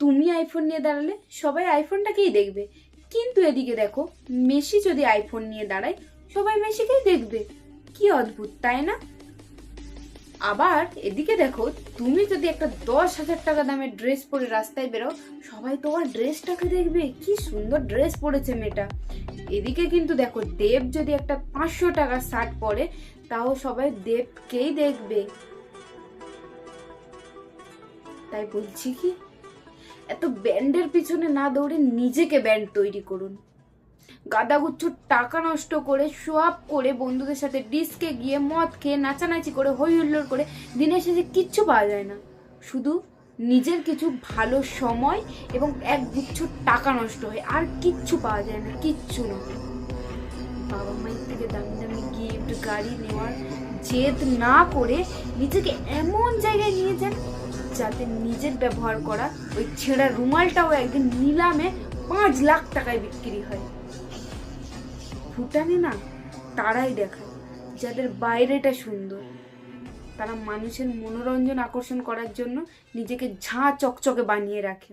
তুমি আইফোন নিয়ে দাঁড়ালে সবাই আইফোনটাকেই দেখবে, কিন্তু এদিকে দেখো মেসি যদি আইফোন নিয়ে দাঁড়ায় সবাই মেসিকেই দেখবে। কি অদ্ভুত, তাই না? আবার এদিকে দেখো তুমি যদি একটা 10,000 টাকা দামের ড্রেস পরে রাস্তায় বেরো, সবাই তোমার ড্রেসটাকে দেখবে, কি সুন্দর ড্রেস পরেছে মেয়েটা। এদিকে কিন্তু দেখো দেব যদি একটা 500 টাকার শার্ট পরে, তাও সবাই দেবকেই দেখবে। তাই বলছি কি, এত ব্যান্ডের পিছনে না দৌড়ে নিজেকে ব্যান্ড তৈরি করুন। গাদাগুচ্ছ টাকা নষ্ট করে শো আপ করে বন্ধুদের সাথে ডিস্কে গিয়ে মদ খেয়ে নাচানাচি করে হই হুল্লোড় করে দিনের শেষে কিচ্ছু পাওয়া যায় না, শুধু নিজের কিছু ভালো সময় এবং এক গুচ্ছ টাকা নষ্ট হয়, আর কিচ্ছু পাওয়া যায় না, কিচ্ছু না। বাবা মায়ের থেকে দামি দামি গিফট গাড়ি নেওয়ার জেদ না করে নিজেকে এমন জায়গায় নিয়ে যান যাতে নিজের ব্যবহার করা ওই ছেঁড়া রুমালটাও একদিন নিলামে 5 লাখ টাকায় বিক্রি হয়। ভুটানে না তারাই দেখায় যাদের বাইরেটা সুন্দর, তারা মানুষের মনোরঞ্জন আকর্ষণ করার জন্য নিজেকে ঝাঁ চকচকে বানিয়ে রাখে।